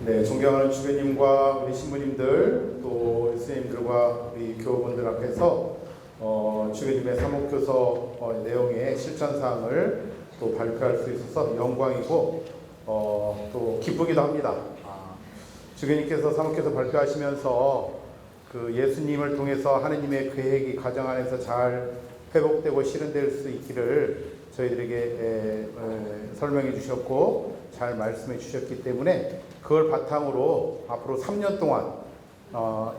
네, 존경하는 주교님과 우리 신부님들 또 스님들과 우리 교우분들 앞에서 주교님의 사목교서 내용의 실천사항을 또 발표할 수 있어서 영광이고 또 기쁘기도 합니다. 주교님께서 사목교서 발표하시면서 그 예수님을 통해서 하느님의 계획이 가정 안에서 잘 회복되고 실현될 수 있기를 저희들에게 설명해 주셨고 잘 말씀해 주셨기 때문에 그걸 바탕으로 앞으로 3년 동안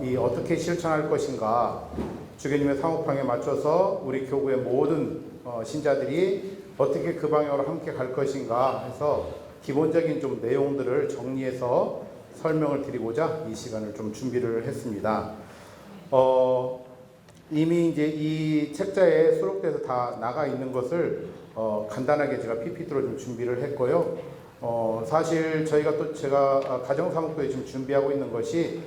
이 어떻게 실천할 것인가, 주교님의 사목방에 맞춰서 우리 교구의 모든 신자들이 어떻게 그 방향으로 함께 갈 것인가 해서 기본적인 좀 내용들을 정리해서 설명을 드리고자 이 시간을 좀 준비를 했습니다. 이미 이제 이 책자에 수록돼서 다 나가 있는 것을 간단하게 제가 PPT로 좀 준비를 했고요. 사실 제가 가정사목도에 지금 준비하고 있는 것이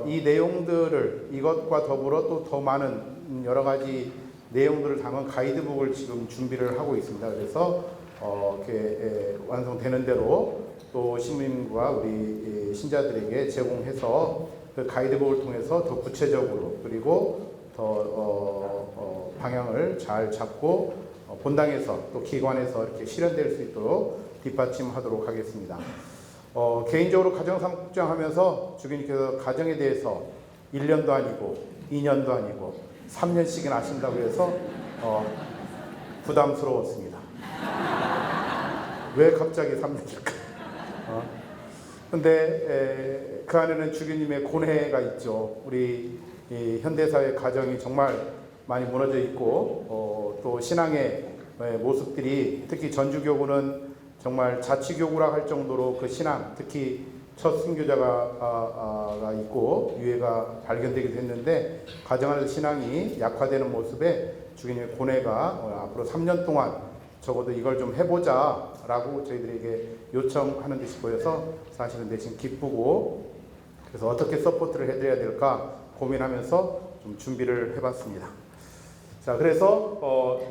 이 내용들을 이것과 더불어 또 더 많은 여러 가지 내용들을 담은 가이드북을 지금 준비를 하고 있습니다. 그래서 이렇게 완성되는 대로 또 신부님과 우리 신자들에게 제공해서 그 가이드북을 통해서 더 구체적으로 그리고 더 방향을 잘 잡고 본당에서 또 기관에서 이렇게 실현될 수 있도록 뒷받침하도록 하겠습니다. 개인적으로 가정사목국장 하면서 주교님께서 가정에 대해서 1년도 아니고 2년도 아니고 3년씩이나 하신다고 해서 부담스러웠습니다. 왜 갑자기 3년일까? 근데 그 안에는 주교님의 고뇌가 있죠. 우리 이 현대사회 가정이 정말 많이 무너져 있고 또 신앙의 모습들이 특히 전주교구는 정말 자치교구라 할 정도로 그 신앙, 특히 첫 순교자가 있고 유해가 발견되기도 했는데 가정 안에서 신앙이 약화되는 모습에 주교님의 고뇌가 앞으로 3년 동안 적어도 이걸 좀 해보자 라고 저희들에게 요청하는 듯이 보여서 사실은 내심 기쁘고 그래서 어떻게 서포트를 해드려야 될까 고민하면서 좀 준비를 해봤습니다. 자, 그래서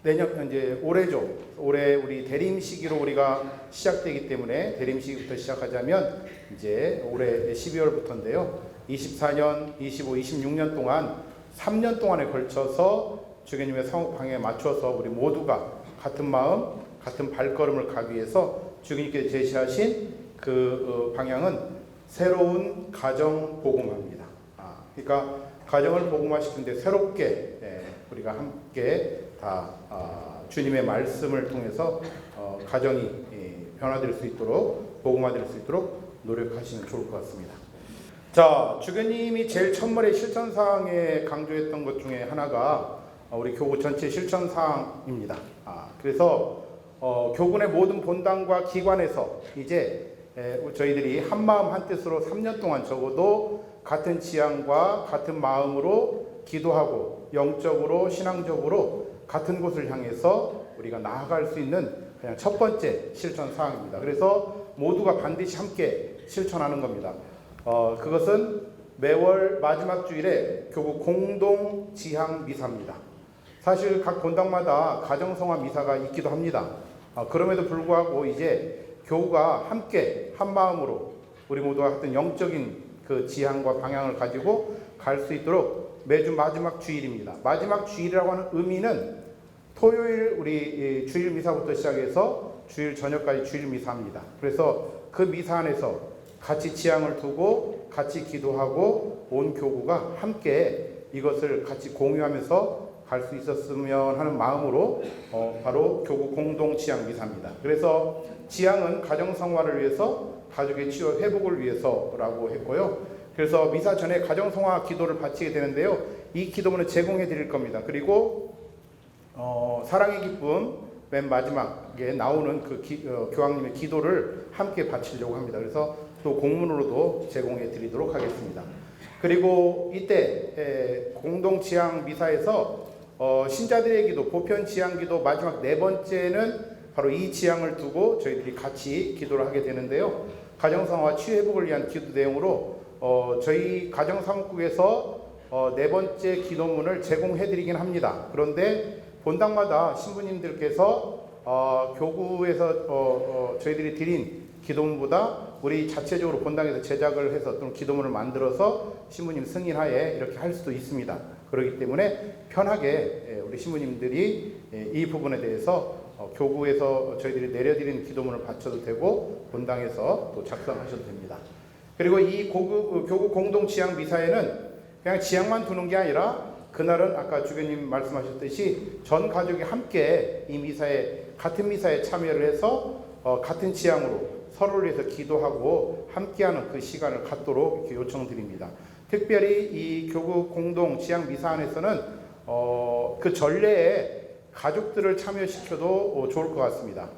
내년 이제 올해죠. 올해 우리 대림 시기로 우리가 시작되기 때문에 대림 시기부터 시작하자면 이제 올해 12월부터인데요. 24년, 25, 26년 동안 3년 동안에 걸쳐서 주교님의 사목방에 맞춰서 우리 모두가 같은 마음, 같은 발걸음을 가기 위해서 주교님께서 제시하신 그 방향은 새로운 가정 복음화입니다. 그러니까 가정을 복음화시키는데 새롭게 우리가 함께 다 주님의 말씀을 통해서 가정이 변화될 수 있도록 복음화될 수 있도록 노력하시면 좋을 것 같습니다. 자, 주교님이 제일 첫머리 실천사항에 강조했던 것 중에 하나가 우리 교구 전체 실천사항입니다. 그래서 교군의 모든 본당과 기관에서 이제 저희들이 한마음 한뜻으로 3년 동안 적어도 같은 지향과 같은 마음으로 기도하고 영적으로 신앙적으로 같은 곳을 향해서 우리가 나아갈 수 있는 그냥 첫 번째 실천 사항입니다. 그래서 모두가 반드시 함께 실천하는 겁니다. 그것은 매월 마지막 주일에 교구 공동 지향 미사입니다. 사실 각 본당마다 가정성화 미사가 있기도 합니다. 그럼에도 불구하고 이제 교우가 함께 한 마음으로 우리 모두가 같은 영적인 그 지향과 방향을 가지고 갈 수 있도록 매주 마지막 주일입니다. 마지막 주일이라고 하는 의미는 토요일 우리 주일 미사부터 시작해서 주일 저녁까지 주일 미사입니다. 그래서 그 미사 안에서 같이 지향을 두고 같이 기도하고 온 교구가 함께 이것을 같이 공유하면서 갈 수 있었으면 하는 마음으로 바로 교구 공동 지향 미사입니다. 그래서 지향은 가정 성화를 위해서 가족의 치유 회복을 위해서라고 했고요. 그래서 미사 전에 가정 성화 기도를 바치게 되는데요. 이 기도문을 제공해 드릴 겁니다. 그리고 사랑의 기쁨 맨 마지막에 나오는 그 교황님의 기도를 함께 바치려고 합니다. 그래서 또 공문으로도 제공해 드리도록 하겠습니다. 그리고 이때 공동 지향 미사에서 신자들의 기도, 보편 지향 기도 마지막 네 번째는 바로 이 지향을 두고 저희들이 같이 기도를 하게 되는데요. 가정성화와 치유 회복을 위한 기도 내용으로 저희 가정사목국에서 네 번째 기도문을 제공해 드리긴 합니다. 그런데 본당마다 신부님들께서 교구에서 저희들이 드린 기도문보다 우리 자체적으로 본당에서 제작을 해서 또는 기도문을 만들어서 신부님 승인하에 이렇게 할 수도 있습니다. 그렇기 때문에 편하게 우리 신부님들이 이 부분에 대해서 교구에서 저희들이 내려드리는 기도문을 바쳐도 되고 본당에서 또 작성하셔도 됩니다. 그리고 이 교구 공동 지향 미사에는 그냥 지향만 두는 게 아니라 그날은 아까 주교님 말씀하셨듯이 전 가족이 함께 이 미사에 같은 미사에 참여를 해서 같은 지향으로 서로를 위해서 기도하고 함께하는 그 시간을 갖도록 이렇게 요청드립니다. 특별히 이 교구 공동 지향 미사 안에서는 그 전례에 가족들을 참여시켜도 좋을 것 같습니다.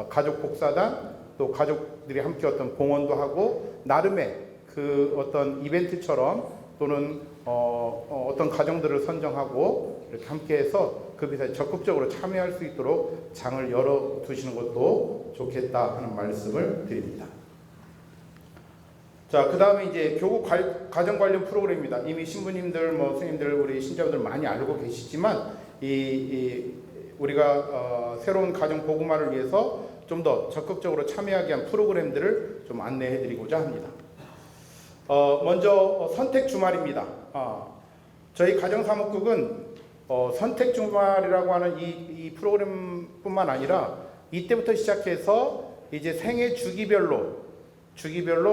가족 복사단 또 가족들이 함께 어떤 봉헌도 하고 나름의 그 어떤 이벤트처럼 또는 어떤 가정들을 선정하고 이렇게 함께해서 그 미사에 적극적으로 참여할 수 있도록 장을 열어 두시는 것도 좋겠다 하는 말씀을 드립니다. 자, 그 다음에 이제 교구 가정 관련 프로그램입니다. 이미 신부님들, 스님들, 우리 신자분들 많이 알고 계시지만 우리가 새로운 가정 복음화를 위해서 좀 더 적극적으로 참여하게 한 프로그램들을 좀 안내해드리고자 합니다. 먼저 선택 주말입니다. 저희 가정사목국은 선택 주말이라고 하는 이 프로그램뿐만 아니라 이때부터 시작해서 이제 생애 주기별로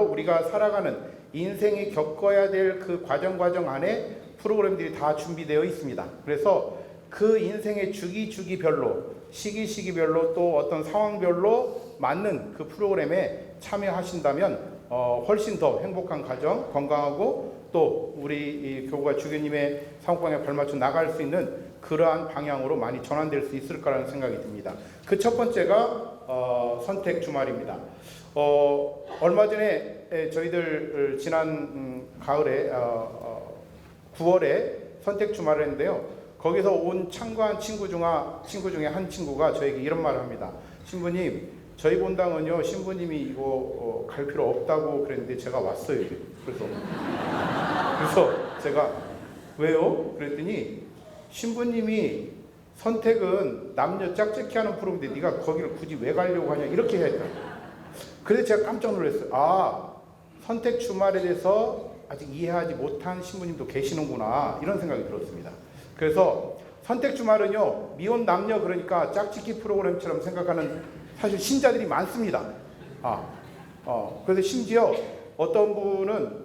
우리가 살아가는 인생이 겪어야 될 그 과정 안에 프로그램들이 다 준비되어 있습니다. 그래서 그 인생의 주기별로 시기별로 또 어떤 상황별로 맞는 그 프로그램에 참여하신다면 훨씬 더 행복한 가정, 건강하고 또 우리 교구가 주교님의 사목방에 발맞춰 나갈 수 있는 그러한 방향으로 많이 전환될 수 있을 거라는 생각이 듭니다. 그 첫 번째가 선택 주말입니다. 얼마 전에 저희들 지난 가을에 9월에 선택 주말을 했는데요. 거기서 온 참가한 친구 중에 한 친구가 저에게 이런 말을 합니다. 신부님, 저희 본당은요 신부님이 이거 갈 필요 없다고 그랬는데 제가 왔어요. 그래서 제가 왜요? 그랬더니 신부님이 선택은 남녀 짝짓기 하는 프로인데 네가 거기를 굳이 왜 가려고 하냐 이렇게 했다. 그래서 제가 깜짝 놀랐어요. 선택 주말에 대해서 아직 이해하지 못한 신부님도 계시는구나 이런 생각이 들었습니다. 그래서 선택 주말은요 미혼 남녀 그러니까 짝짓기 프로그램처럼 생각하는 사실 신자들이 많습니다. 그래서 심지어 어떤 분은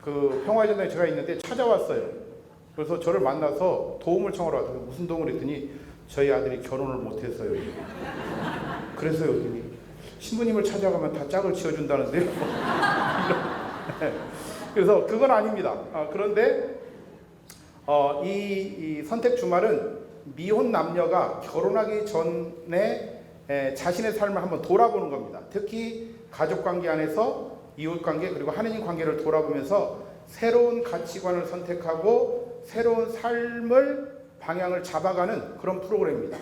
그 평화전당에 제가 있는데 찾아왔어요. 그래서 저를 만나서 도움을 청하러 왔어요. 무슨 도움을 했더니 저희 아들이 결혼을 못했어요. 그래서요 그랬더니 신부님을 찾아가면 다 짝을 지어준다는데요. 그래서 그건 아닙니다. 그런데 이 선택 주말은 미혼 남녀가 결혼하기 전에 자신의 삶을 한번 돌아보는 겁니다. 특히 가족관계 안에서 이웃관계 그리고 하느님 관계를 돌아보면서 새로운 가치관을 선택하고 새로운 삶을 방향을 잡아가는 그런 프로그램입니다.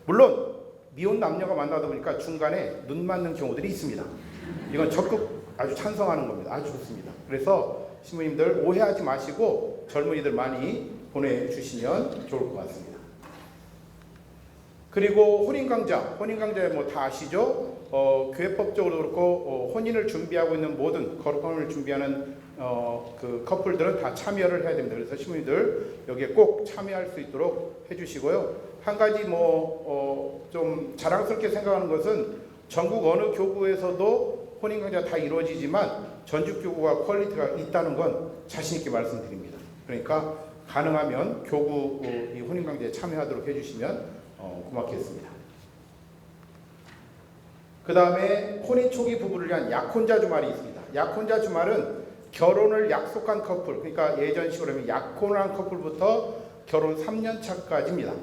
물론 미혼 남녀가 만나다 보니까 중간에 눈 맞는 경우들이 있습니다. 이건 적극 아주 찬성하는 겁니다. 아주 좋습니다. 그래서 신부님들 오해하지 마시고 젊은이들 많이 보내주시면 좋을 것 같습니다. 그리고 혼인강좌 뭐 다 아시죠? 교회법적으로 그렇고 혼인을 준비하고 있는 모든 거룩혼을 준비하는 그 커플들은 다 참여를 해야 됩니다. 그래서 신부님들 여기에 꼭 참여할 수 있도록 해주시고요. 한 가지 좀 자랑스럽게 생각하는 것은 전국 어느 교구에서도 혼인강좌 다 이루어지지만 전주교구가 퀄리티가 있다는 건 자신 있게 말씀드립니다. 그러니까 가능하면 교구 이 혼인강좌에 참여하도록 해주시면 고맙겠습니다. 그 다음에 혼인 초기 부부를 위한 약혼자 주말이 있습니다. 약혼자 주말은 결혼을 약속한 커플, 그러니까 예전식으로 하면 약혼한 커플부터 결혼 3년 차까지입니다.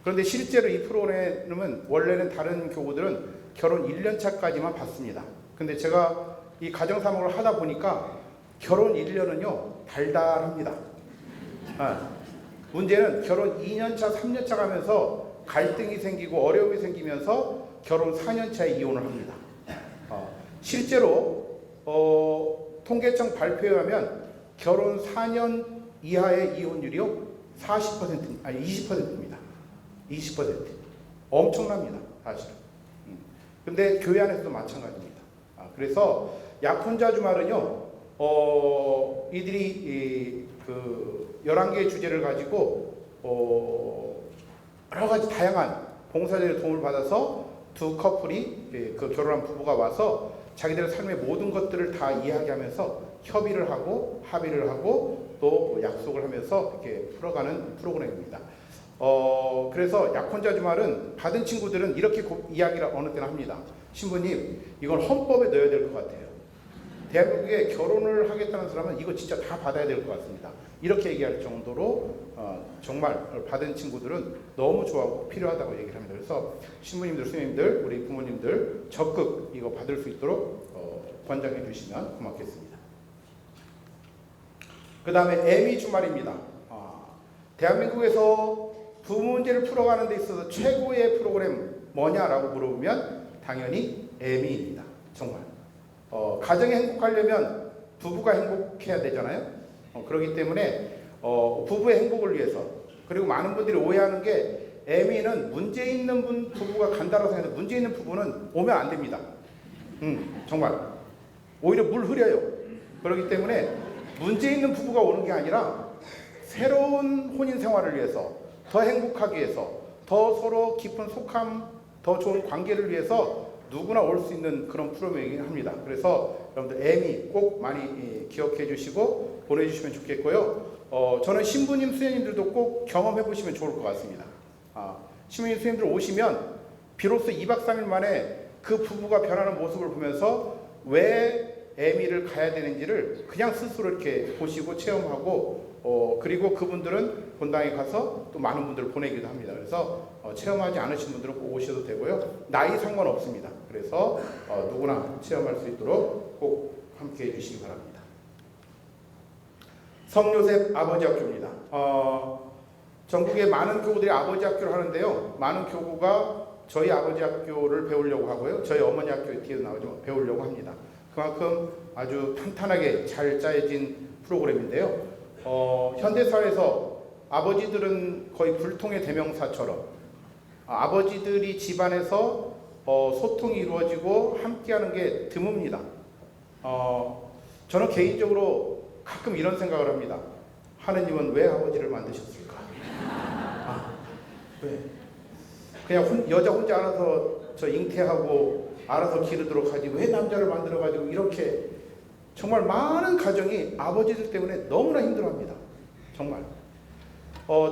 그런데 실제로 이 프로그램은 원래는 다른 교구들은 결혼 1년 차까지만 받습니다. 근데 제가 이 가정사목을 하다 보니까 결혼 1년은요 달달합니다. 문제는 결혼 2년차, 3년차 가면서 갈등이 생기고 어려움이 생기면서 결혼 4년차에 이혼을 합니다. 실제로 통계청 발표에 의하면 결혼 4년 이하의 이혼율이요 20%입니다. 20% 엄청납니다. 사실은. 근데 교회 안에서도 마찬가지입니다. 그래서 약혼자 주말은요, 이들이 그 11개의 주제를 가지고 여러 가지 다양한 봉사자들의 도움을 받아서 두 커플이 그 결혼한 부부가 와서 자기들의 삶의 모든 것들을 다 이야기하면서 협의를 하고 합의를 하고 또 약속을 하면서 이렇게 풀어가는 프로그램입니다. 그래서 약혼자 주말은 받은 친구들은 이렇게 이야기를 어느 때나 합니다. 신부님, 이건 헌법에 넣어야 될 것 같아요. 대한민국에 결혼을 하겠다는 사람은 이거 진짜 다 받아야 될 것 같습니다. 이렇게 얘기할 정도로 정말 받은 친구들은 너무 좋아하고 필요하다고 얘기를 합니다. 그래서 신부님들, 스님들, 우리 부모님들 적극 이거 받을 수 있도록 권장해 주시면 고맙겠습니다. 그 다음에 애미 주말입니다. 대한민국에서 부부 문제를 풀어가는 데 있어서 최고의 프로그램 뭐냐라고 물어보면 당연히 애미입니다. 정말 가정이 행복하려면 부부가 행복해야 되잖아요. 그렇기 때문에 부부의 행복을 위해서, 그리고 많은 분들이 오해하는 게 애미는 문제 있는 부부가 간다고 생각해서 문제 있는 부부는 오면 안 됩니다. 정말 오히려 물 흐려요. 그렇기 때문에 문제 있는 부부가 오는 게 아니라 새로운 혼인 생활을 위해서, 더 행복하기 위해서, 더 서로 깊은 속함, 더 좋은 관계를 위해서 누구나 올 수 있는 그런 프로그램이긴 합니다. 그래서 여러분들 애미 꼭 많이 기억해 주시고 보내주시면 좋겠고요. 저는 신부님, 수녀님들도 꼭 경험해 보시면 좋을 것 같습니다. 신부님, 수녀님들 오시면 비로소 2박 3일 만에 그 부부가 변하는 모습을 보면서 왜 애미를 가야 되는지를 그냥 스스로 이렇게 보시고 체험하고, 그리고 그분들은 본당에 가서 또 많은 분들을 보내기도 합니다. 그래서 체험하지 않으신 분들은 꼭 오셔도 되고요. 나이 상관없습니다. 그래서 누구나 체험할 수 있도록 꼭 함께 해주시기 바랍니다. 성요셉 아버지 학교입니다. 전국에 많은 교구들이 아버지 학교를 하는데요. 많은 교구가 저희 아버지 학교를 배우려고 하고요. 저희 어머니 학교 뒤에도 나오지만 배우려고 합니다. 그만큼 아주 탄탄하게 잘 짜여진 프로그램인데요. 현대사회에서 아버지들은 거의 불통의 대명사처럼 아버지들이 집안에서 소통이 이루어지고 함께하는 게 드뭅니다. 저는 개인적으로 가끔 이런 생각을 합니다. 하느님은 왜 아버지를 만드셨을까? 왜? 그냥 여자 혼자 알아서 저 잉태하고 알아서 기르도록 하지 왜 남자를 만들어가지고 이렇게 정말 많은 가정이 아버지들 때문에 너무나 힘들어합니다. 정말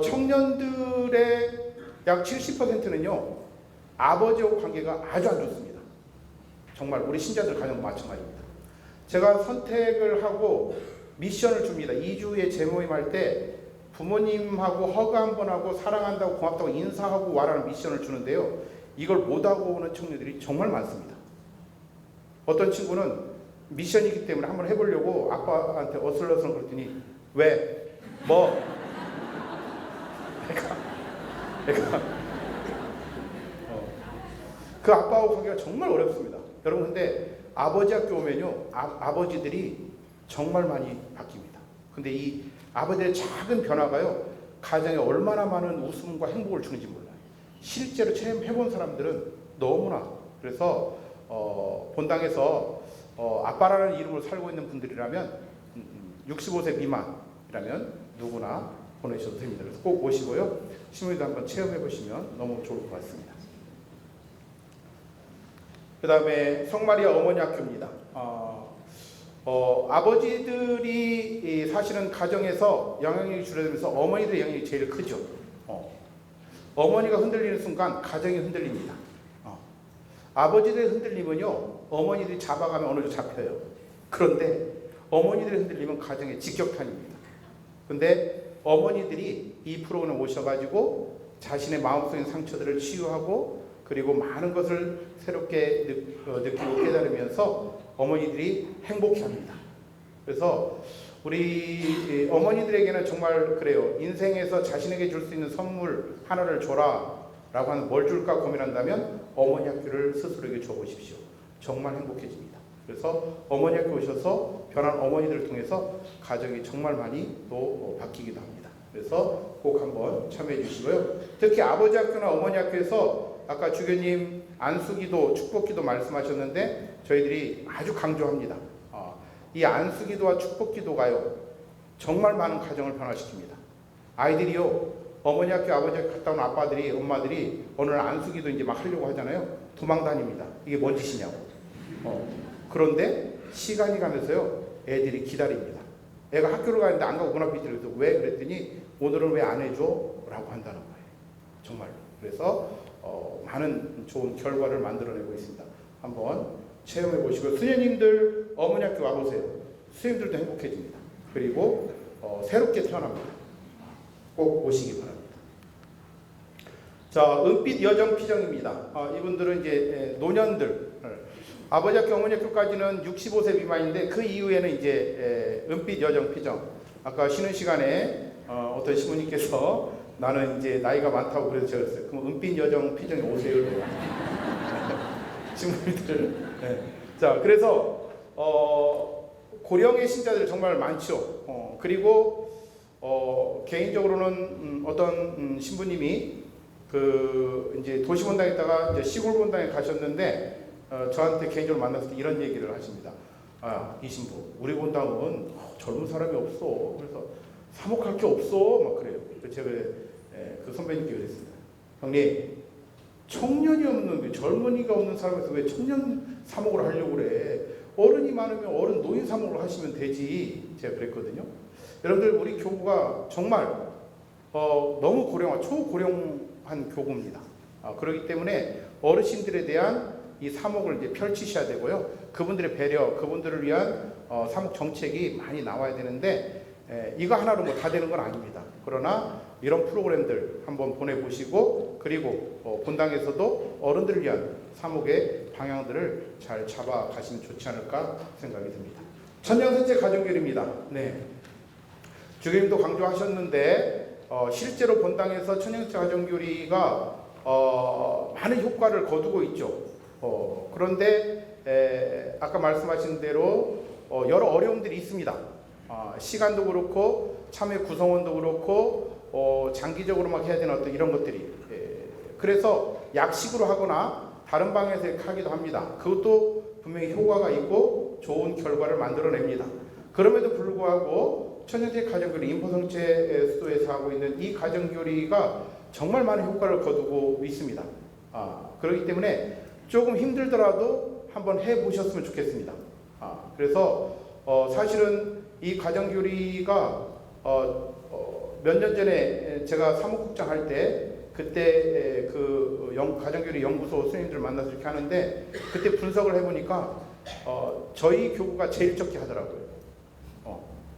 청년들의 약 70%는요 아버지와 관계가 아주 안 좋습니다. 정말 우리 신자들 가정 마찬가지입니다. 제가 선택을 하고 미션을 줍니다. 2주에 재모임할 때 부모님하고 허그 한번 하고 사랑한다고 고맙다고 인사하고 와라는 미션을 주는데요. 이걸 못하고 오는 청년들이 정말 많습니다. 어떤 친구는 미션이기 때문에 한번 해보려고 아빠한테 어슬렁어슬렁 그랬더니 왜? 뭐? 그 아빠하고 관계가 정말 어렵습니다. 여러분 근데 아버지 학교 오면요 아버지들이 정말 많이 바뀝니다. 근데 이 아버지의 작은 변화가요 가정에 얼마나 많은 웃음과 행복을 주는지 몰라요. 실제로 체험해본 사람들은 너무나. 그래서 본당에서 아빠라는 이름으로 살고 있는 분들이라면 65세 미만이라면 누구나 보내셔도 됩니다. 그래서 꼭 오시고요 신부님도 한번 체험해 보시면 너무 좋을 것 같습니다. 그 다음에 성마리아 어머니 학교입니다. 아버지들이 사실은 가정에서 영향력이 줄어들면서 어머니들의 영향력이 제일 크죠. 어머니가 흔들리는 순간 가정이 흔들립니다. 아버지들의 흔들림은요 어머니들이 잡아가면 어느 정도 잡혀요. 그런데 어머니들의 흔들림은 가정의 직격탄입니다. 근데 어머니들이 이 프로그램에 오셔가지고 자신의 마음속의 상처들을 치유하고 그리고 많은 것을 새롭게 느끼고 깨달으면서 어머니들이 행복해합니다. 그래서 우리 어머니들에게는 정말 그래요. 인생에서 자신에게 줄 수 있는 선물 하나를 줘라 라고 하는 뭘 줄까 고민한다면 어머니 학교를 스스로에게 줘보십시오. 정말 행복해집니다. 그래서 어머니 학교 오셔서 변한 어머니들을 통해서 가정이 정말 많이 또 바뀌기도 합니다. 그래서 꼭 한번 참여해 주시고요. 특히 아버지 학교나 어머니 학교에서 아까 주교님 안수기도, 축복기도 말씀하셨는데 저희들이 아주 강조합니다. 이 안수기도와 축복기도가요, 정말 많은 가정을 변화시킵니다. 아이들이요, 어머니 학교, 아버지 학교 갔다 온 아빠들이, 엄마들이 오늘 안수기도 이제 막 하려고 하잖아요. 도망 다닙니다. 이게 뭔 짓이냐고. 그런데 시간이 가면서요, 애들이 기다립니다. 애가 학교를 가는데 안 가고 문 앞에 있더라도 왜? 그랬더니 오늘은 왜 안 해줘? 라고 한다는 거예요. 정말로. 그래서 많은 좋은 결과를 만들어내고 있습니다. 한번 체험해 보시고, 수녀님들 어머니 학교 와보세요. 수녀님들도 행복해집니다. 그리고 새롭게 태어납니다. 꼭 오시기 바랍니다. 자, 은빛 여정 피정입니다. 이분들은 이제 노년들, 아버지 학교, 어머니 학교까지는 65세 미만인데 그 이후에는 이제 은빛 여정 피정. 아까 쉬는 시간에 어떤 신부님께서 나는 이제 나이가 많다고 그래서 제가 그랬어요. 그럼 은빛 여정 피정에 오세요. 신부님들. 네. 자, 그래서 고령의 신자들 정말 많죠. 그리고 개인적으로는 어떤 신부님이 그 이제 도시본당에다가 이제 시골본당에 가셨는데 저한테 개인적으로 만났을 때 이런 얘기를 하십니다. 이 신부, 우리 본당은 젊은 사람이 없어. 그래서 사목할 게 없어. 막 그래요. 제가 그 선배님께 그랬습니다. 형님, 청년이 없는, 젊은이가 없는 사람에서 왜 청년 사목을 하려고 그래? 어른이 많으면 어른 노인 사목을 하시면 되지. 제가 그랬거든요. 여러분들, 우리 교구가 정말 너무 고령화, 초고령한 교구입니다. 그렇기 때문에 어르신들에 대한 이 사목을 이제 펼치셔야 되고요. 그분들의 배려, 그분들을 위한 사목 정책이 많이 나와야 되는데 이거 하나로 뭐 다 되는 건 아닙니다. 그러나 이런 프로그램들 한번 보내보시고, 그리고 본당에서도 어른들을 위한 사목의 방향들을 잘 잡아가시면 좋지 않을까 생각이 듭니다. 천년선제 가정교리입니다. 네. 주교님도 강조하셨는데 실제로 본당에서 천년선제 가정교리가 많은 효과를 거두고 있죠. 그런데 아까 말씀하신 대로 여러 어려움들이 있습니다. 시간도 그렇고 참여 구성원도 그렇고 장기적으로 막 해야 되는 어떤 이런 것들이, 그래서 약식으로 하거나 다른 방에서 하기도 합니다. 그것도 분명히 효과가 있고 좋은 결과를 만들어냅니다. 그럼에도 불구하고 천년제 가정교리, 인포성체 수도에서 하고 있는 이 가정교리가 정말 많은 효과를 거두고 있습니다. 그렇기 때문에 조금 힘들더라도 한번 해보셨으면 좋겠습니다. 그래서 사실은 이 가정교리가 몇 년 전에 제가 사무국장 할 때 그때 그 가정교리 연구소 선생님들 만나서 이렇게 하는데 그때 분석을 해보니까 저희 교구가 제일 적게 하더라고요.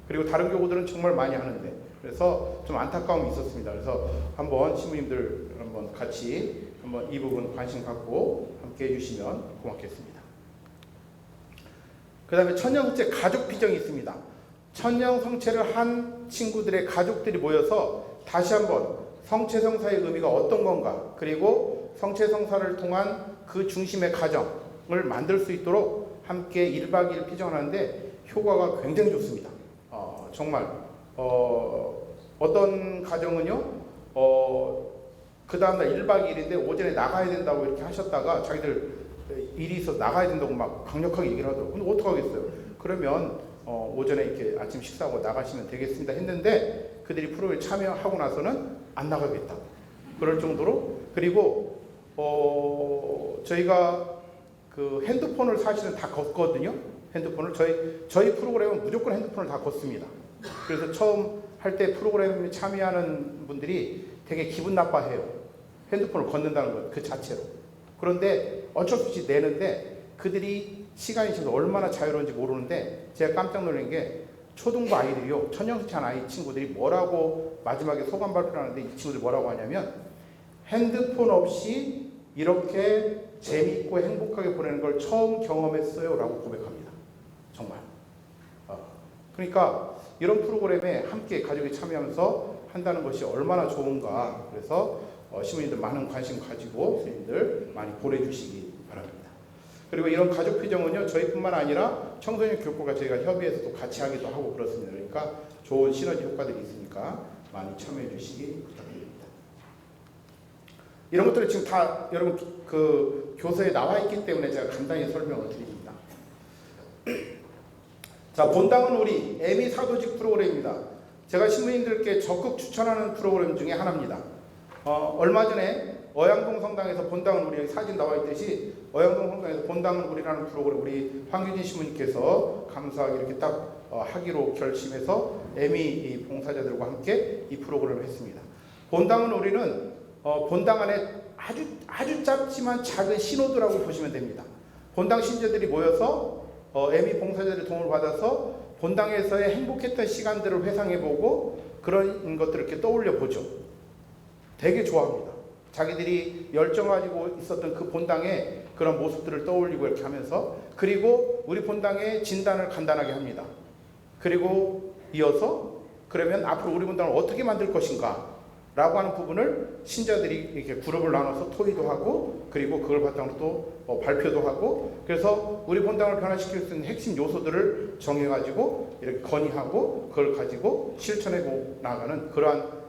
그리고 다른 교구들은 정말 많이 하는데, 그래서 좀 안타까움이 있었습니다. 그래서 한번 신부님들 한번 같이 한번 이 부분 관심 갖고 함께 해주시면 고맙겠습니다. 그 다음에 천년성체 가족 피정이 있습니다. 천년성체를 한 친구들의 가족들이 모여서 다시 한번 성체성사의 의미가 어떤 건가, 그리고 성체성사를 통한 그 중심의 가정을 만들 수 있도록 함께 1박 2일 피정하는데 효과가 굉장히 좋습니다. 정말 어떤 가정은요, 그 다음날 1박 2일인데 오전에 나가야 된다고 이렇게 하셨다가 자기들 일이 있어서 나가야 된다고 막 강력하게 얘기를 하더라고요. 근데 어떡하겠어요? 그러면 오전에 이렇게 아침 식사하고 나가시면 되겠습니다 했는데 그들이 프로그램에 참여하고 나서는 안 나가겠다. 그럴 정도로. 그리고 저희가 그 핸드폰을 사실은 다 걷거든요. 핸드폰을 저희 프로그램은 무조건 핸드폰을 다 걷습니다. 그래서 처음 할 때 프로그램에 참여하는 분들이 되게 기분 나빠해요. 핸드폰을 걷는다는 것 그 자체로. 그런데 어쩔 수 없이 내는데 그들이 시간이 지나서 얼마나 자유로운지 모르는데 제가 깜짝 놀란 게 초등부 아이들이요, 천년성체한 아이 친구들이 뭐라고 마지막에 소감 발표를 하는데 이 친구들이 뭐라고 하냐면 핸드폰 없이 이렇게 재미있고 행복하게 보내는 걸 처음 경험했어요 라고 고백합니다. 정말. 그러니까 이런 프로그램에 함께 가족이 참여하면서 한다는 것이 얼마나 좋은가. 그래서 시민들 많은 관심 가지고 선생님들 많이 보내주시기 바랍니다. 그리고 이런 가족 피정은요, 저희뿐만 아니라 청소년 교육과 저희가 협의해서 또 같이 하기도 하고 그렇습니다. 그러니까 좋은 시너지 효과들이 있으니까 많이 참여해 주시기 부탁드립니다. 이런 것들이 지금 다 여러분 그 교서에 나와 있기 때문에 제가 간단히 설명을 드립니다. 자, 본당은 우리 애미 사도직 프로그램입니다. 제가 신부님들께 적극 추천하는 프로그램 중에 하나입니다. 얼마 전에 어양동 성당에서 본당은 우리 사진 나와 있듯이 어양동 성당에서 본당은 우리라는 프로그램 우리 황규진 신부님께서 감사하게 이렇게 딱 하기로 결심해서 애미 봉사자들과 함께 이 프로그램을 했습니다. 본당은 우리는 본당 안에 아주 짧지만 작은 신호도라고 보시면 됩니다. 본당 신자들이 모여서 애미 봉사자들의 도움을 받아서 본당에서의 행복했던 시간들을 회상해보고 그런 것들을 이렇게 떠올려보죠. 되게 좋아합니다. 자기들이 열정 가지고 있었던 그 본당의 그런 모습들을 떠올리고 이렇게 하면서 그리고 우리 본당의 진단을 간단하게 합니다. 그리고 이어서 그러면 앞으로 우리 본당을 어떻게 만들 것인가 라고 하는 부분을 신자들이 이렇게 그룹을 나눠서 토의도 하고 그리고 그걸 바탕으로 또 발표도 하고 그래서 우리 본당을 변화시킬 수 있는 핵심 요소들을 정해가지고 이렇게 건의하고 그걸 가지고 실천해 나가는 그러한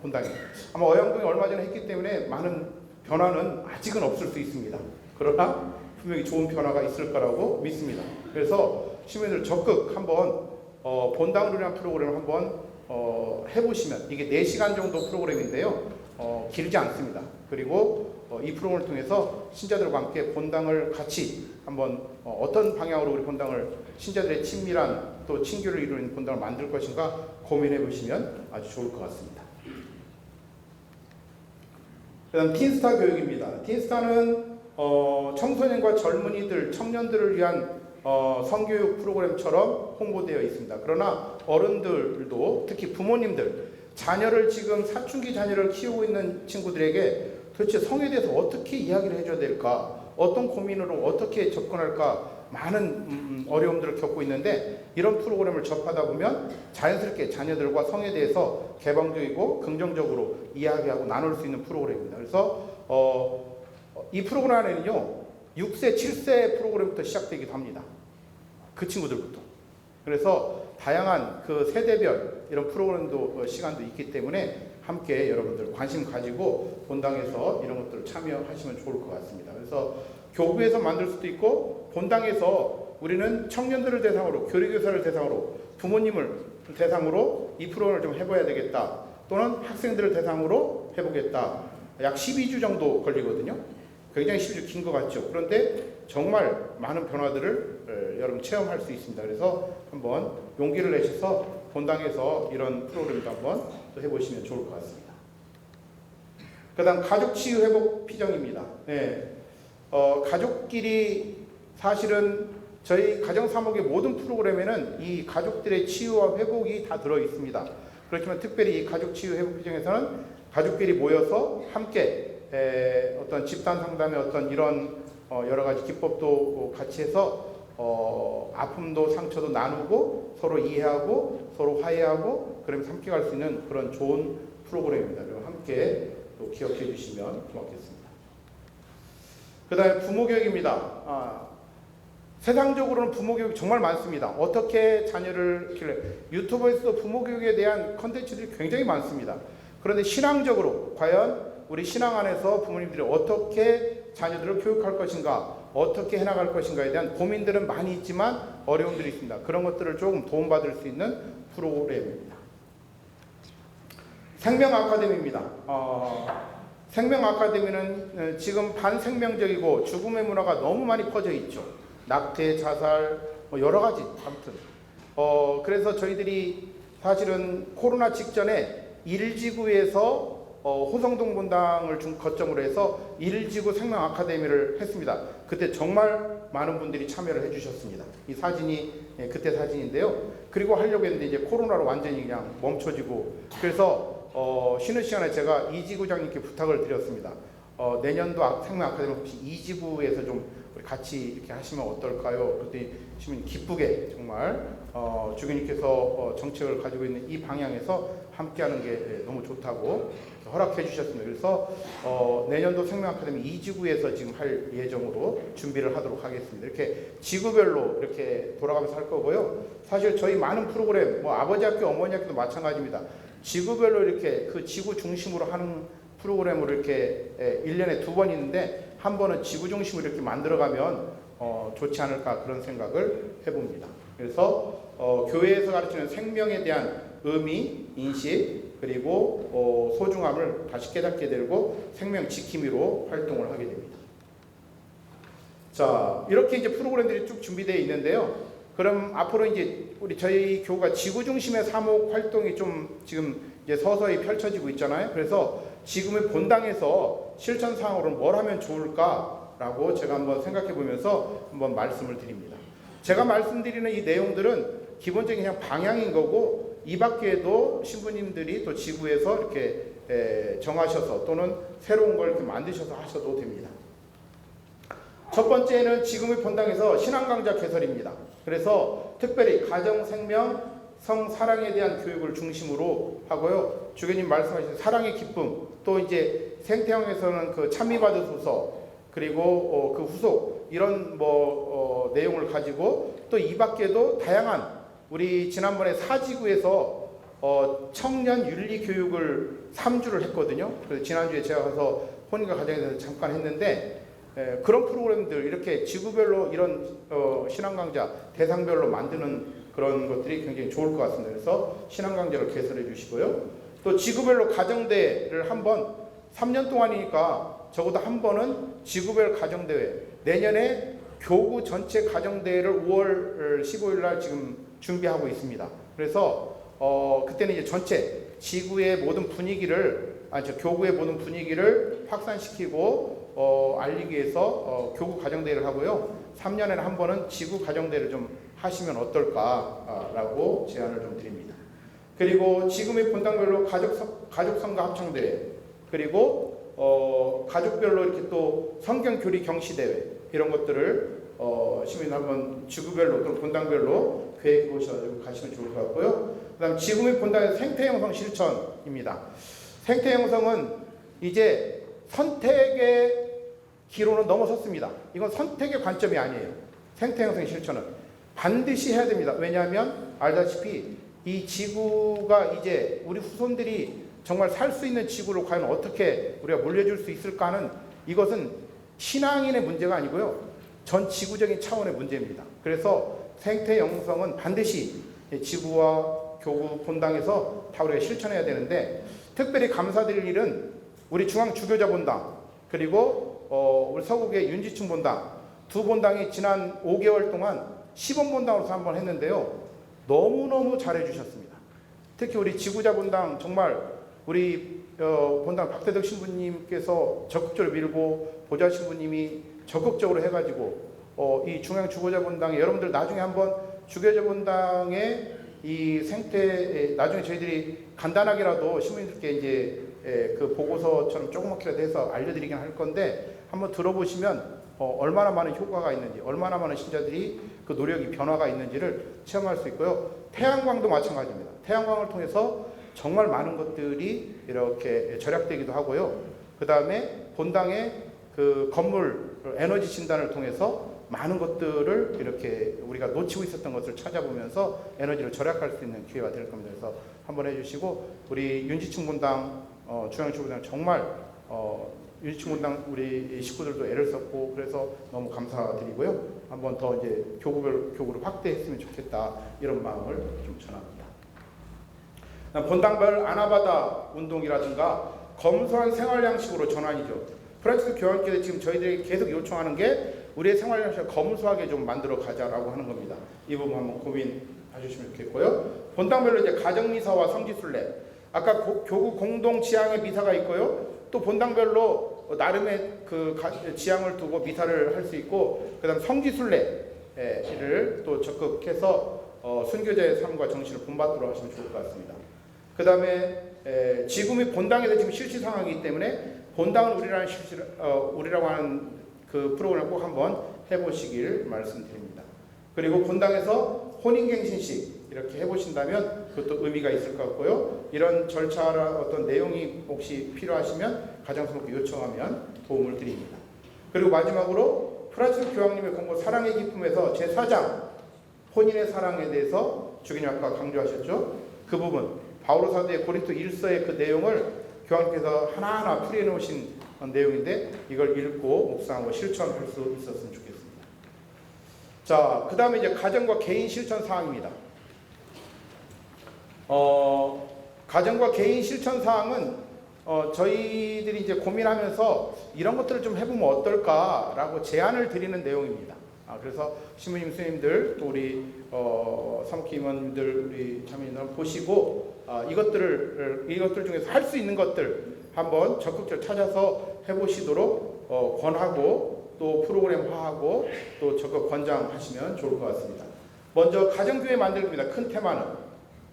본당입니다. 아마 어양동이 얼마 전에 했기 때문에 많은 변화는 아직은 없을 수 있습니다. 그러나 분명히 좋은 변화가 있을 거라고 믿습니다. 그래서 시민들 적극 한번 본당을 위한 프로그램을 한번 해보시면 이게 4시간 정도 프로그램인데요. 길지 않습니다. 그리고 이 프로그램을 통해서 신자들과 함께 본당을 같이 한번 어떤 방향으로 우리 본당을 신자들의 친밀한 또 친교를 이루는 본당을 만들 것인가 고민해 보시면 아주 좋을 것 같습니다. 그다음 틴스타 교육입니다. 틴스타는 청소년과 젊은이들, 청년들을 위한 성교육 프로그램처럼 홍보되어 있습니다. 그러나 어른들도 특히 부모님들, 자녀를 지금 사춘기 자녀를 키우고 있는 친구들에게 도대체 성에 대해서 어떻게 이야기를 해줘야 될까? 어떤 고민으로 어떻게 접근할까? 많은 어려움들을 겪고 있는데 이런 프로그램을 접하다 보면 자연스럽게 자녀들과 성에 대해서 개방적이고 긍정적으로 이야기하고 나눌 수 있는 프로그램입니다. 그래서 이 프로그램 안에는요 6세, 7세 프로그램부터 시작되기도 합니다. 그 친구들부터. 그래서 다양한 그 세대별 이런 프로그램도 시간도 있기 때문에 함께 여러분들 관심 가지고 본당에서 이런 것들을 참여하시면 좋을 것 같습니다. 그래서 교구에서 만들 수도 있고 본당에서 우리는 청년들을 대상으로 교리교사를 대상으로 부모님을 대상으로 이 프로그램을 좀 해봐야 되겠다. 또는 학생들을 대상으로 해보겠다. 약 12주 정도 걸리거든요. 굉장히 12주 긴 것 같죠. 그런데 정말 많은 변화들을 여러분 체험할 수 있습니다. 그래서 한번 용기를 내셔서 본당에서 이런 프로그램도 한번 또 해보시면 좋을 것 같습니다. 그 다음 가족치유회복 피정입니다. 네. 가족끼리 사실은 저희 가정사목의 모든 프로그램에는 이 가족들의 치유와 회복이 다 들어있습니다. 그렇지만 특별히 이 가족치유회복 피정에서는 가족끼리 모여서 함께 어떤 집단 상담의 어떤 이런 여러 가지 기법도 같이 해서 아픔도 상처도 나누고 서로 이해하고 서로 화해하고 그러면서 함께 갈 수 있는 그런 좋은 프로그램입니다. 그럼 함께 또 기억해 주시면 고맙겠습니다. 그 다음에 부모교육입니다. 세상적으로는 부모교육이 정말 많습니다. 어떻게 자녀를 키울래? 유튜브에서도 부모교육에 대한 컨텐츠들이 굉장히 많습니다. 그런데 신앙적으로 과연 우리 신앙 안에서 부모님들이 어떻게 자녀들을 교육할 것인가, 어떻게 해나갈 것인가에 대한 고민들은 많이 있지만 어려움들이 있습니다. 그런 것들을 조금 도움받을 수 있는 프로그램입니다. 생명아카데미입니다. 생명아카데미는 지금 반생명적이고 죽음의 문화가 너무 많이 퍼져 있죠. 낙태, 자살, 여러 가지 아무튼. 그래서 저희들이 사실은 코로나 직전에 1지구에서 호성동 본당을 거점으로 해서 1지구 생명아카데미를 했습니다. 그때 정말 많은 분들이 참여를 해주셨습니다. 이 사진이 그때 사진인데요. 그리고 하려고 했는데 이제 코로나로 완전히 그냥 멈춰지고 그래서 쉬는 시간에 제가 이지구장님께 부탁을 드렸습니다. 내년도 생명아카데미 혹시 이지구에서 좀 같이 이렇게 하시면 어떨까요? 그랬더니 시민 기쁘게 정말 주교님께서 정책을 가지고 있는 이 방향에서 함께하는 게 너무 좋다고 허락해 주셨습니다. 그래서 내년도 생명아카데미 이지구에서 지금 할 예정으로 준비를 하도록 하겠습니다. 이렇게 지구별로 이렇게 돌아가면서 할 거고요. 사실 저희 많은 프로그램, 뭐 아버지 학교, 어머니 학교도 마찬가지입니다. 지구별로 이렇게 그 지구 중심으로 하는 프로그램으로 이렇게 1년에 2번 있는데 한 번은 지구 중심으로 이렇게 만들어가면 좋지 않을까 그런 생각을 해봅니다. 그래서 교회에서 가르치는 생명에 대한 의미, 인식, 그리고 소중함을 다시 깨닫게 되고 생명 지킴이로 활동을 하게 됩니다. 자, 이렇게 이제 프로그램들이 쭉 준비되어 있는데요. 그럼 앞으로 이제 저희 교우가 지구 중심의 사목 활동이 좀 지금 이제 서서히 펼쳐지고 있잖아요. 그래서 지금의 본당에서 실천 사항으로는 뭘 하면 좋을까라고 제가 한번 생각해 보면서 한번 말씀을 드립니다. 제가 말씀드리는 이 내용들은 기본적인 그냥 방향인 거고 이 밖에도 신부님들이 또 지구에서 이렇게 정하셔서 또는 새로운 걸 이렇게 만드셔서 하셔도 됩니다. 첫 번째는 지금의 본당에서 신앙 강좌 개설입니다. 그래서 특별히 가정, 생명, 성, 사랑에 대한 교육을 중심으로 하고요. 주교님 말씀하신 사랑의 기쁨, 또 이제 생태형에서는 그 찬미받으소서, 그리고 그 후속 이런 내용을 가지고 또 이 밖에도 다양한 우리 지난번에 사지구에서 청년 윤리 교육을 3주를 했거든요. 그래서 지난주에 제가 가서 혼인과 가정에 대해서 잠깐 했는데 그런 프로그램들 이렇게 지구별로 이런 신앙 강좌 대상별로 만드는 그런 것들이 굉장히 좋을 것 같습니다. 그래서 신앙 강좌를 개설해 주시고요. 또 지구별로 가정대회를 한번 3년 동안이니까 적어도 한 번은 지구별 가정대회, 내년에 교구 전체 가정대회를 5월 15일 날 지금 준비하고 있습니다. 그래서 그때는 이제 전체 지구의 모든 분위기를 교구의 모든 분위기를 확산시키고 알리기 위해서 교구 가정대회를 하고요. 3년에 한 번은 지구 가정대회를 좀 하시면 어떨까라고 제안을 좀 드립니다. 그리고 지금의 본당별로 가족성가 합창대회, 그리고 가족별로 이렇게 또 성경교리 경시대회 이런 것들을 시민 한번 지구별로 또는 본당별로 계획해 보셔서 가시면 좋을 것 같고요. 그 다음 지금의 본당의 생태형성 실천입니다. 생태형성은 이제 선택의 기로는 넘어섰습니다. 이건 선택의 관점이 아니에요. 생태형성 실천은 반드시 해야 됩니다. 왜냐하면 알다시피 이 지구가 이제 우리 후손들이 정말 살 수 있는 지구로 과연 어떻게 우리가 물려줄 수 있을까 하는 이것은 신앙인의 문제가 아니고요. 전 지구적인 차원의 문제입니다. 그래서 생태 영성은 반드시 지구와 교구 본당에서 다 우리가 실천해야 되는데 특별히 감사드릴 일은 우리 중앙주교자본당 그리고 우리 서국의 윤지충 본당 두 본당이 지난 5개월 동안 시범 본당으로서 한번 했는데요. 너무너무 잘해주셨습니다. 특히 우리 지구자본당 정말 우리 본당 박대덕 신부님께서 적극적으로 밀고 보좌 신부님이 적극적으로 해가지고 이 중앙 주교자본당에 여러분들 나중에 한번 주교자본당의 이 생태 나중에 저희들이 간단하게라도 신부님들께 이제 그 보고서처럼 조그맣게라도 해서 알려드리긴 할 건데 한번 들어보시면 얼마나 많은 효과가 있는지 얼마나 많은 신자들이 그 노력이 변화가 있는지를 체험할 수 있고요. 태양광도 마찬가지입니다. 태양광을 통해서 정말 많은 것들이 이렇게 절약되기도 하고요. 그 다음에 본당의 그 건물 에너지 진단을 통해서 많은 것들을 이렇게 우리가 놓치고 있었던 것을 찾아보면서 에너지를 절약할 수 있는 기회가 될 겁니다. 그래서 한번 해주시고 우리 윤지충 본당, 중앙주교본당 정말 윤지충 본당 우리 식구들도 애를 썼고 그래서 너무 감사드리고요. 한번 더 이제 교구를 확대했으면 좋겠다 이런 마음을 좀 전합니다. 본당별 아나바다 운동이라든가 검소한 생활 양식으로 전환이죠. 프란치스 교황께서 지금 저희들이 계속 요청하는 게 우리의 생활 양식을 검소하게 좀 만들어 가자라고 하는 겁니다. 이 부분 한번 고민해주시면 좋겠고요. 본당별로 이제 가정미사와 성지순례, 아까 교구 공동 지향의 미사가 있고요. 또 본당별로 나름의 그 지향을 두고 미사를 할 수 있고, 그다음 성지순례를 또 적극해서 순교자의 삶과 정신을 본받도록 하시면 좋을 것 같습니다. 그 다음에 지금이 본당에서 지금 실시 상황이기 때문에 본당은 우리라고 하는 그 프로그램을 꼭 한번 해보시길 말씀드립니다. 그리고 본당에서 혼인갱신식 이렇게 해보신다면 그것도 의미가 있을 것 같고요. 이런 절차나 어떤 내용이 혹시 필요하시면 가정사목에 요청하면 도움을 드립니다. 그리고 마지막으로 프란치스 교황님의 공고 사랑의 기쁨에서 제4장 혼인의 사랑에 대해서 주기님 아까 강조하셨죠. 그 부분 바오로 사도의 고린도 1서의 그 내용을 교황께서 하나하나 풀이해 놓으신 내용인데 이걸 읽고 묵상하고 실천할 수 있었으면 좋겠습니다. 자, 그 다음에 이제 가정과 개인 실천 사항입니다. 가정과 개인 실천 사항은 저희들이 이제 고민하면서 이런 것들을 좀 해보면 어떨까라고 제안을 드리는 내용입니다. 그래서 신부님, 스님들, 또 우리 사목회 임원님들, 우리 참여인들 보시고 이것들 중에서 할 수 있는 것들 한번 적극적으로 찾아서 해보시도록 권하고 또 프로그램화하고 또 적극 권장하시면 좋을 것 같습니다. 먼저 가정교회 만들기입니다. 큰 테마는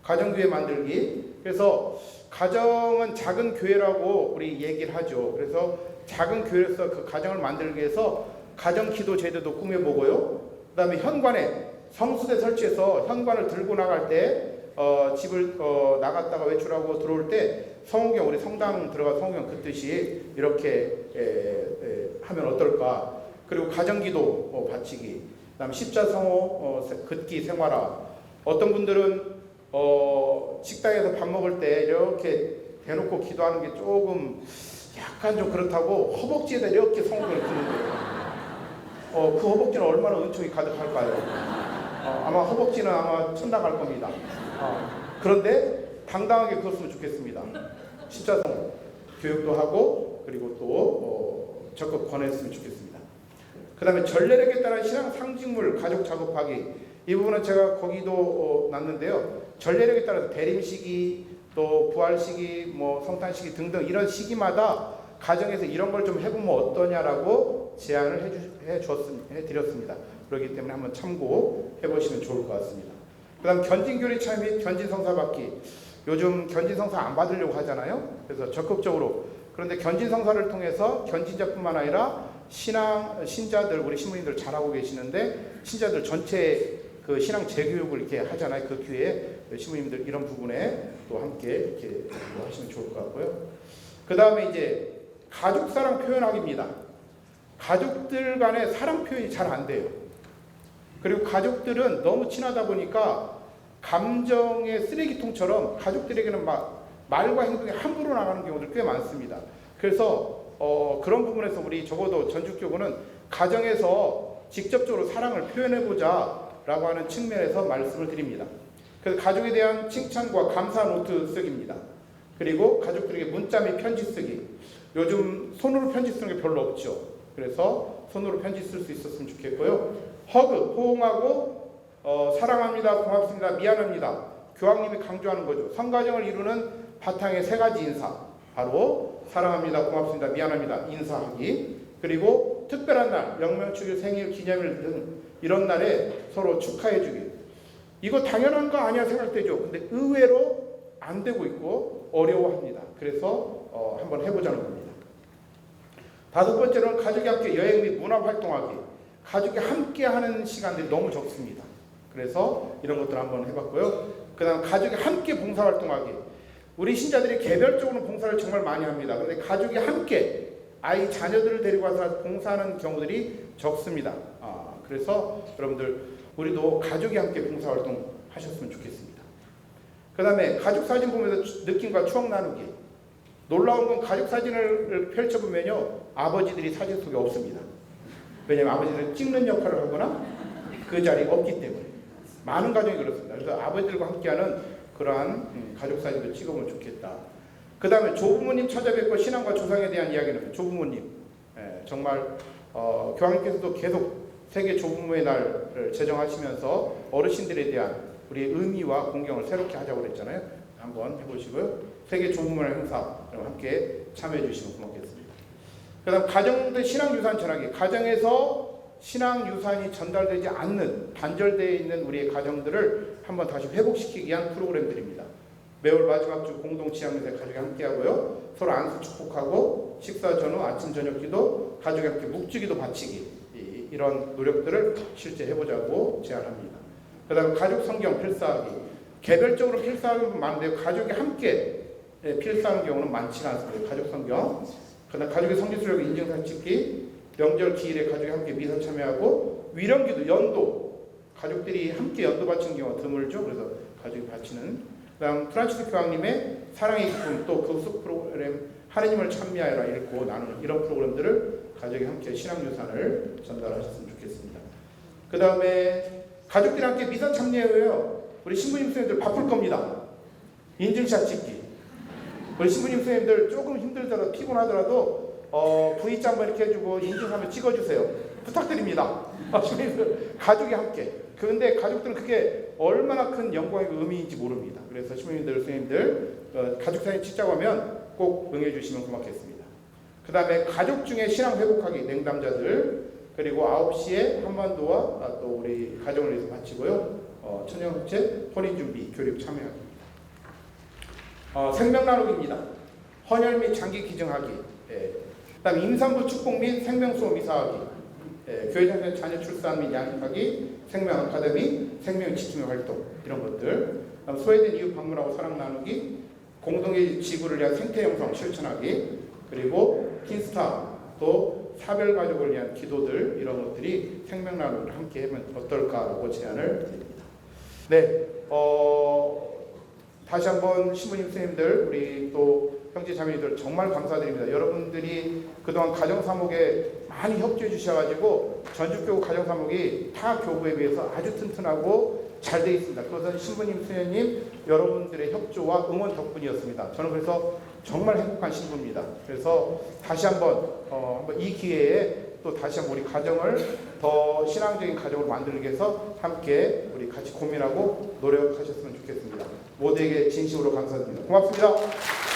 가정교회 만들기. 그래서 가정은 작은 교회라고 우리 얘기를 하죠. 그래서 작은 교회에서 그 가정을 만들기 위해서 가정 기도 제도도 꾸며보고요. 그 다음에 현관에 성수대 설치해서 현관을 들고 나갈 때 집을 나갔다가 외출하고 들어올 때 성호경, 우리 성당 들어가 성호경 긋듯이 이렇게 하면 어떨까. 그리고 가정기도 바치기, 그 다음에 십자성호 긋기 생활화. 어떤 분들은 식당에서 밥 먹을 때 이렇게 대놓고 기도하는 게 조금 약간 좀 그렇다고 허벅지에다 이렇게 성호경을 긋는데요. 그 허벅지는 얼마나 은총이 가득할까요? 아마 허벅지는 아마 천당 갈 겁니다. 그런데 당당하게 그었으면 좋겠습니다. 십자성 교육도 하고 그리고 또 적극 권했으면 좋겠습니다. 그 다음에 전례력에 따른 신앙 상징물 가족 작업하기. 이 부분은 제가 거기도 놨는데요. 전례력에 따라서 대림 시기, 또 부활 시기, 뭐 성탄 시기 등등 이런 시기마다 가정에서 이런 걸 좀 해보면 어떠냐라고 제안을 해드렸습니다. 그렇기 때문에 한번 참고해 보시면 좋을 것 같습니다. 그 다음 견진교리 참여 및 견진성사 받기. 요즘 견진성사 안 받으려고 하잖아요. 그래서 적극적으로. 그런데 견진성사를 통해서 견진자뿐만 아니라 신자들, 우리 신부님들 잘하고 계시는데 신자들 전체 그 신앙 재교육을 이렇게 하잖아요. 그 기회에 신부님들 이런 부분에 또 함께 이렇게 하시면 좋을 것 같고요. 그 다음에 이제 가족 사랑 표현하기입니다. 가족들 간의 사랑 표현이 잘 안 돼요. 그리고 가족들은 너무 친하다 보니까 감정의 쓰레기통처럼 가족들에게는 막 말과 행동이 함부로 나가는 경우들 꽤 많습니다. 그래서 그런 부분에서 우리 적어도 전주교구는 가정에서 직접적으로 사랑을 표현해보자 라고 하는 측면에서 말씀을 드립니다. 그래서 가족에 대한 칭찬과 감사 노트 쓰기입니다. 그리고 가족들에게 문자 및 편지 쓰기. 요즘 손으로 편지 쓰는 게 별로 없죠. 그래서 손으로 편지 쓸 수 있었으면 좋겠고요. 허그, 호응하고 사랑합니다, 고맙습니다, 미안합니다. 교황님이 강조하는 거죠. 성가정을 이루는 바탕의 세 가지 인사. 바로 사랑합니다, 고맙습니다, 미안합니다, 인사하기. 그리고 특별한 날, 영명축일, 생일, 기념일 등 이런 날에 서로 축하해주기. 이거 당연한 거 아니야 생각되죠. 근데 의외로 안 되고 있고 어려워합니다. 그래서 한번 해보자는 겁니다. 다섯 번째로는 가족이 함께 여행 및 문화활동하기. 가족이 함께 하는 시간들이 너무 적습니다. 그래서 이런 것들 한번 해봤고요. 그 다음 가족이 함께 봉사활동하기. 우리 신자들이 개별적으로 봉사를 정말 많이 합니다. 근데 가족이 함께 아이 자녀들을 데리고 와서 봉사하는 경우들이 적습니다. 그래서 여러분들 우리도 가족이 함께 봉사활동 하셨으면 좋겠습니다. 그 다음에 가족 사진 보면서 느낌과 추억 나누기. 놀라운 건 가족 사진을 펼쳐보면요, 아버지들이 사진 속에 없습니다. 왜냐하면 아버지들은 찍는 역할을 하거나 그 자리가 없기 때문에. 많은 가정이 그렇습니다. 그래서 아버지들과 함께하는 그러한 가족 사진도 찍어보면 좋겠다. 그 다음에 조부모님 찾아뵙고 신앙과 조상에 대한 이야기는 조부모님. 정말 교황님께서도 계속 세계 조부모의 날을 제정하시면서 어르신들에 대한 우리의 의미와 공경을 새롭게 하자고 그랬잖아요. 한번 해보시고요. 세계 조부모의 행사 함께 참여해 주시면 고맙겠습니다. 그 다음 가정들 신앙유산 전하기. 가정에서 신앙유산이 전달되지 않는 단절되어 있는 우리의 가정들을 한번 다시 회복시키기 위한 프로그램들입니다. 매월 마지막 주 공동 지향에서 가족이 함께하고요. 서로 안수 축복하고 식사 전후 아침 저녁 기도, 가족이 함께 묵주기도 바치기. 이런 노력들을 실제 해보자고 제안합니다. 그 다음에 가족 성경 필사하기. 개별적으로 필사하기는 많은데 가족이 함께 필사하는 경우는 많지가 않습니다. 가족 성경. 그 다음 가족의 성지순례 인증사진 찍기. 명절 기일에 가족이 함께 미사 참여하고 위령기도 연도. 가족들이 함께 연도 바치는 경우가 드물죠. 그래서 가족이 바치는 그다음 프란치스 교황님의 사랑의 기쁨, 또 급속 프로그램 하느님을 찬미하여라 읽고 나누는 이런 프로그램들을 가족이 함께 신앙유산을 전달하셨으면 좋겠습니다. 그 다음에 가족들이 함께 미사 참여해요. 우리 신부님 선생님들 바쁠 겁니다. 인증샷 찍기. 우리 신부님 선생님들 조금 힘들더라도 피곤하더라도 V자 한번 이렇게 해주고 인증 한번 찍어주세요. 부탁드립니다. 신부님들 가족이 함께. 그런데 가족들은 그게 얼마나 큰 영광이고 의미인지 모릅니다. 그래서 신부님들 선생님들 가족 사진 찍자고 하면 꼭 응해주시면 고맙겠습니다. 그 다음에 가족 중에 신앙 회복하기 냉담자들, 그리고 9시에 한반도와 또 우리 가정을 위해서 바치고요. 천연체 혼인준비 교육 참여하기. 생명 나누기입니다. 헌혈 및 장기 기증하기. 그 다음에 임산부 축복 및 생명수호 이사하기. 교회장의 자녀 출산 및 양육하기, 생명 아카데미, 생명 지킴의 활동 이런 것들. 그다음 소외된 이웃 방문하고 사랑 나누기, 공동의 지구를 위한 생태 형성 실천하기, 그리고 킨스타 또 사별 가족을 위한 기도들 이런 것들이 생명 나누기를 함께 하면 어떨까라고 제안을 드립니다. 네, 다시 한번 신부님 선생님들 우리 또 형제 자매들 정말 감사드립니다. 여러분들이 그동안 가정사목에 많이 협조해 주셔가지고 전주교구 가정사목이 타 교구에 비해서 아주 튼튼하고 잘 되어 있습니다. 그것은 신부님 선생님 여러분들의 협조와 응원 덕분이었습니다. 저는 그래서 정말 행복한 신부입니다. 그래서 다시 한번 이 기회에 또 다시 한번 우리 가정을 더 신앙적인 가정으로 만들기 위해서 함께 우리 같이 고민하고 노력하셨으면 좋겠습니다. 모두에게 진심으로 감사드립니다. 고맙습니다.